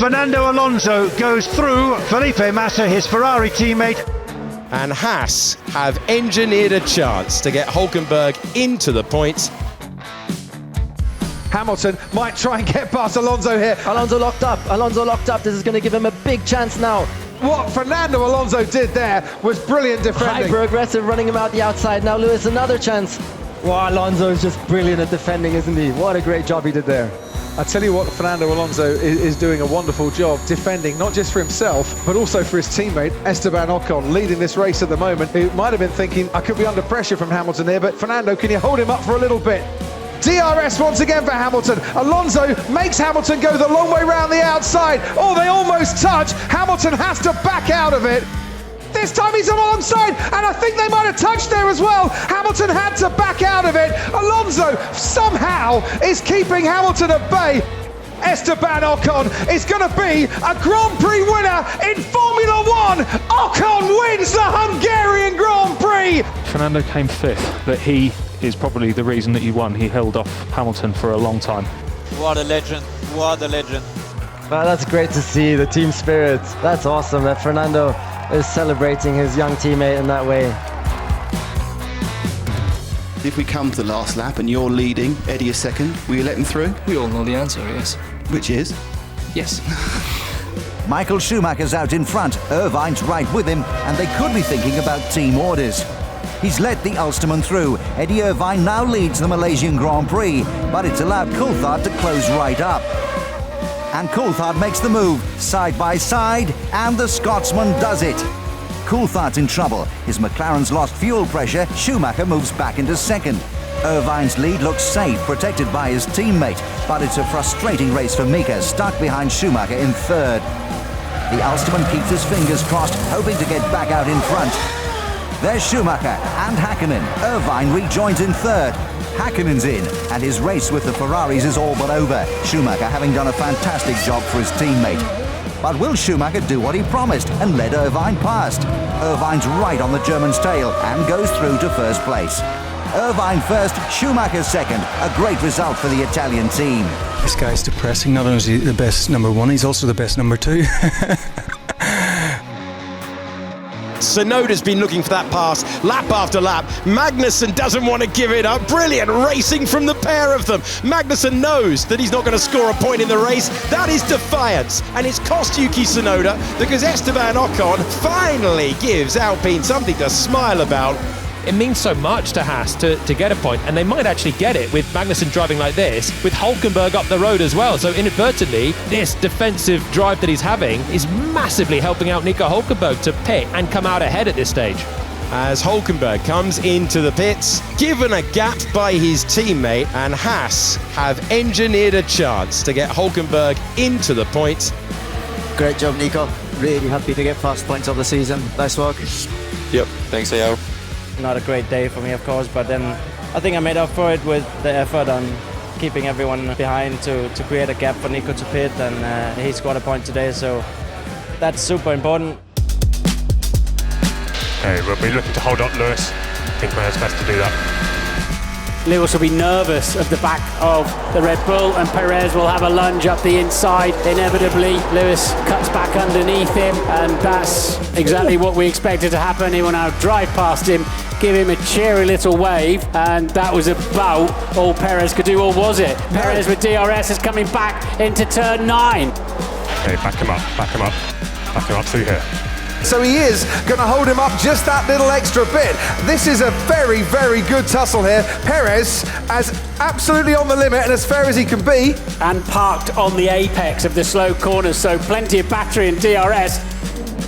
Fernando Alonso goes through Felipe Massa, his Ferrari teammate. And Haas have engineered a chance to get Hulkenberg into the points. Hamilton might try and get past Alonso here. Alonso locked up. This is going to give him a big chance now. What Fernando Alonso did there was brilliant defending. Hyper-aggressive, running him out the outside. Now Lewis, another chance. Wow, Alonso is just brilliant at defending, isn't he? What a great job he did there. I tell you what, Fernando Alonso is doing a wonderful job defending, not just for himself, but also for his teammate, Esteban Ocon, leading this race at the moment, who might have been thinking, I could be under pressure from Hamilton here, but Fernando, can you hold him up for a little bit? DRS once again for Hamilton. Alonso makes Hamilton go the long way round the outside. Oh, they almost touch. Hamilton has to back out of it. This time he's alongside, and I think they might have touched there as well. Hamilton had to back out of it. Alonso somehow is keeping Hamilton at bay. Esteban Ocon is going to be a Grand Prix winner in Formula One. Ocon wins the Hungarian Grand Prix. Fernando came fifth, but he is probably the reason that you won. He held off Hamilton for a long time. What a legend, what a legend. Well, that's great to see, the team spirit. That's awesome that Fernando is celebrating his young teammate in that way. If we come to the last lap and you're leading, Eddie is second, will you let him through? We all know the answer, yes. Which is? Yes. Michael Schumacher's out in front, Irvine's right with him, and they could be thinking about team orders. He's let the Ulsterman through. Eddie Irvine now leads the Malaysian Grand Prix, but it's allowed Coulthard to close right up. And Coulthard makes the move, side by side, and the Scotsman does it. Coulthard's in trouble. His McLaren's lost fuel pressure. Schumacher moves back into second. Irvine's lead looks safe, protected by his teammate, but it's a frustrating race for Mika, stuck behind Schumacher in third. The Ulsterman keeps his fingers crossed, hoping to get back out in front. There's Schumacher and Hakkinen. Irvine rejoins in third. Hakkinen's in, and his race with the Ferraris is all but over. Schumacher having done a fantastic job for his teammate. But will Schumacher do what he promised and let Irvine past? Irvine's right on the German's tail and goes through to first place. Irvine first, Schumacher second. A great result for the Italian team. This guy's depressing. Not only is he the best number one, he's also the best number two. Tsunoda's been looking for that pass lap after lap. Magnussen doesn't want to give it up. Brilliant racing from the pair of them. Magnussen knows that he's not going to score a point in the race. That is defiance, and it's cost Yuki Tsunoda because Esteban Ocon finally gives Alpine something to smile about. It means so much to Haas to get a point, and they might actually get it with Magnussen driving like this, with Hulkenberg up the road as well. So inadvertently, this defensive drive that he's having is massively helping out Nico Hulkenberg to pit and come out ahead at this stage. As Hulkenberg comes into the pits, given a gap by his teammate, and Haas have engineered a chance to get Hulkenberg into the points. Great job, Nico. Really happy to get first points of the season. Nice work. Yep, thanks, Leo. Not a great day for me, of course, but then I think I made up for it with the effort on keeping everyone behind to create a gap for Nico to pit, and he scored a point today, so that's super important. Hey, we'll be looking to hold up Lewis. I think it's best to do that. Lewis will be nervous of the back of the Red Bull, and Perez will have a lunge up the inside. Inevitably, Lewis cuts back underneath him, and that's exactly what we expected to happen. He will now drive past him, give him a cheery little wave, and that was about all Perez could do, or was it? No. Perez with DRS is coming back into turn 9. Okay, back him up through here. So he is going to hold him up just that little extra bit. This is a very, very good tussle here. Perez as absolutely on the limit and as fair as he can be. And parked on the apex of the slow corners, so plenty of battery and DRS.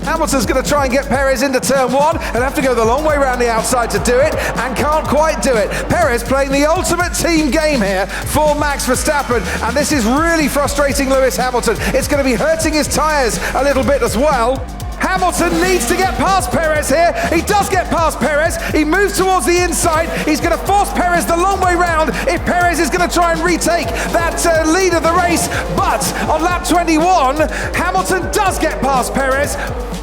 Hamilton's going to try and get Perez into turn 1 and have to go the long way around the outside to do it, and can't quite do it. Perez playing the ultimate team game here for Max Verstappen, and this is really frustrating Lewis Hamilton. It's going to be hurting his tyres a little bit as well. Hamilton needs to get past Perez here. He does get past Perez. He moves towards the inside. He's going to force Perez the long way round if Perez is going to try and retake that lead of the race. But on lap 21, Hamilton does get past Perez.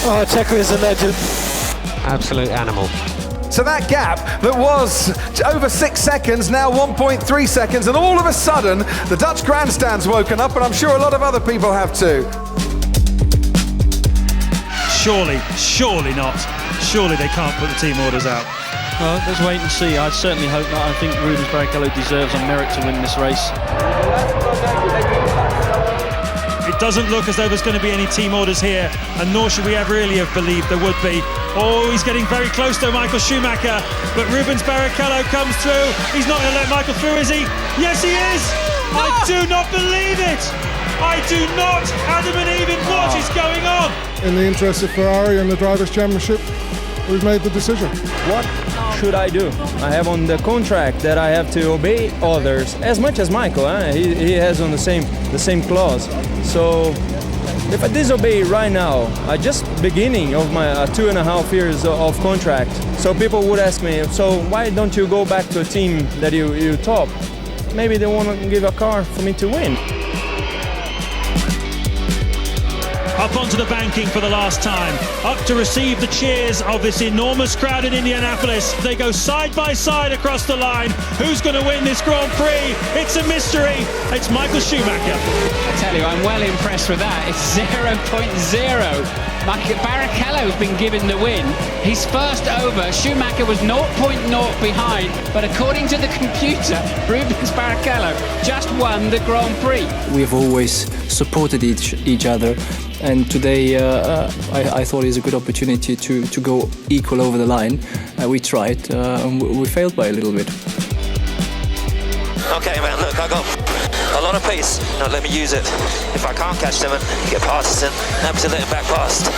Oh, Checo is a legend. Absolute animal. So that gap that was over 6 seconds, now 1.3 seconds, and all of a sudden, the Dutch grandstand's woken up, and I'm sure a lot of other people have too. Surely not. Surely they can't put the team orders out. Well, let's wait and see. I certainly hope not. I think Rubens Barrichello deserves on merit to win this race. It doesn't look as though there's going to be any team orders here, and nor should we ever really have believed there would be. Oh, he's getting very close to Michael Schumacher, but Rubens Barrichello comes through. He's not going to let Michael through, is he? Yes, he is! No! I do not believe it! I do not, Adam and Eve, what is going on? In the interest of Ferrari and the Drivers' Championship, we've made the decision. What should I do? I have on the contract that I have to obey orders as much as Michael. He has on the same clause. So if I disobey right now, I just beginning of my 2.5 years of contract. So people would ask me, so why don't you go back to a team that you top? Maybe they want to give a car for me to win. Up onto the banking for the last time, up to receive the cheers of this enormous crowd in Indianapolis. They go side by side across the line. Who's going to win this Grand Prix? It's a mystery. It's Michael Schumacher. I tell you, I'm well impressed with that. It's 0.0. Barrichello's been given the win. He's first over. Schumacher was 0.0 behind, but according to the computer, Rubens Barrichello just won the Grand Prix. We've always supported each other, and today I thought it was a good opportunity to go equal over the line. We tried, and we failed by a little bit. Okay, man, look, I got a lot of pace. Now let me use it. If I can't catch them and get past them, have to let them back past.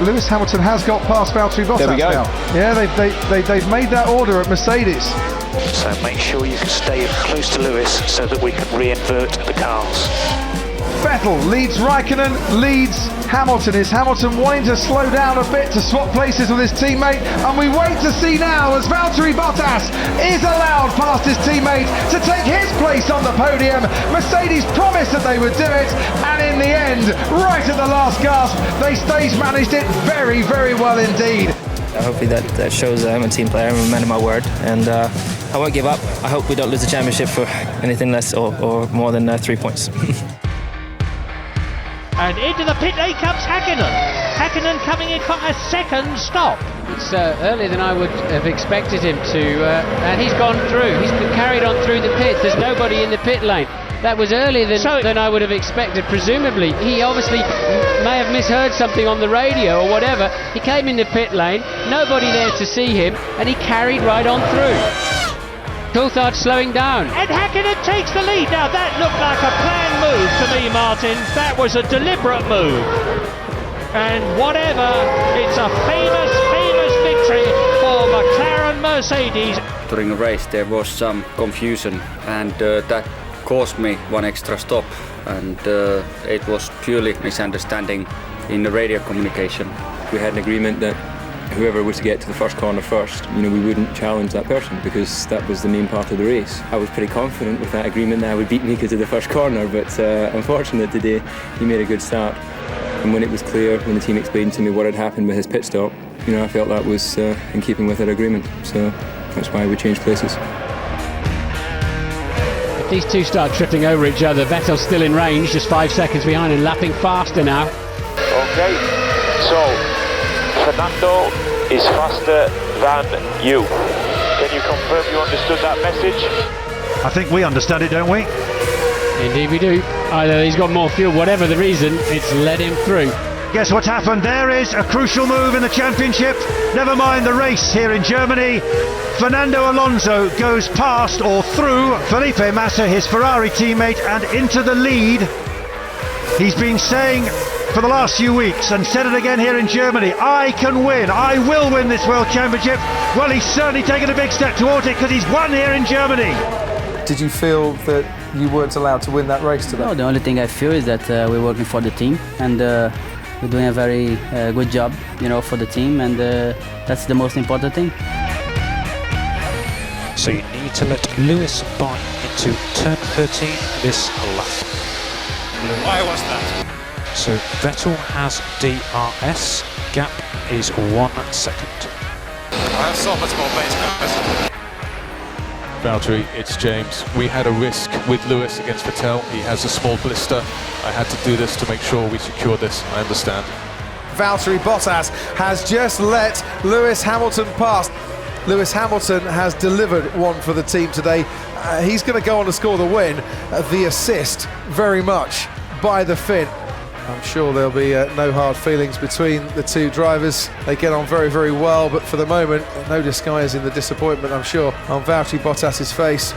Lewis Hamilton has got past Valtteri Bottas. There we go. Now. Yeah, they've made that order at Mercedes. So make sure you can stay close to Lewis so that we can re-invert the cars. Vettel leads Raikkonen, leads Hamilton. Is Hamilton wanting to slow down a bit to swap places with his teammate? And we wait to see now as Valtteri Bottas is allowed past his teammate to take his place on the podium. Mercedes promised that they would do it, and in the end, right at the last gasp, they stage managed it very, very well indeed. Hopefully that shows I'm a team player. I'm a man of my word, and I won't give up. I hope we don't lose the championship for anything less or more than 3 points. And into the pit lane comes Häkkinen. Häkkinen coming in for a second stop. It's earlier than I would have expected him to, and he's gone through. He's been carried on through the pits. There's nobody in the pit lane. That was earlier than I would have expected. Presumably, he obviously may have misheard something on the radio or whatever. He came in the pit lane, nobody there to see him, and he carried right on through. Coulthard slowing down. And Häkkinen takes the lead. Now that looked like a planned move to me, Martin. That was a deliberate move. And whatever, it's a famous, famous victory for McLaren Mercedes. During the race there was some confusion, and that caused me one extra stop, and it was purely misunderstanding in the radio communication. We had an agreement that whoever was to get to the first corner first, we wouldn't challenge that person because that was the main part of the race. I was pretty confident with that agreement that I would beat Mika to the first corner, but unfortunately today he made a good start. And when it was clear, when the team explained to me what had happened with his pit stop, I felt that was in keeping with that agreement. So that's why we changed places. If these two start tripping over each other, Vettel's still in range, just 5 seconds behind and lapping faster now. Okay, so Fernando is faster than you. Can you confirm you understood that message? I think we understand it, don't we? Indeed we do. Either he's got more fuel, whatever the reason, it's led him through. Guess what's happened? There is a crucial move in the championship. Never mind the race here in Germany. Fernando Alonso goes past or through Felipe Massa, his Ferrari teammate, and into the lead. He's been saying for the last few weeks, and said it again here in Germany, I can win, I will win this World Championship. Well, he's certainly taken a big step towards it because he's won here in Germany. Did you feel that you weren't allowed to win that race today? No, the only thing I feel is that we're working for the team, and we're doing a very good job, for the team, and that's the most important thing. So you need to let Lewis buy into turn 13 this lap. Why was that? So Vettel has DRS, gap is 1 second. I have so much more pace, guys. Valtteri, it's James. We had a risk with Lewis against Vettel. He has a small blister. I had to do this to make sure we secured this. I understand. Valtteri Bottas has just let Lewis Hamilton pass. Lewis Hamilton has delivered one for the team today. He's going to go on to score the win. The assist, very much by the Finn. I'm sure there'll be no hard feelings between the two drivers. They get on very, very well, but for the moment, no disguising the disappointment, I'm sure, on Valtteri Bottas's face.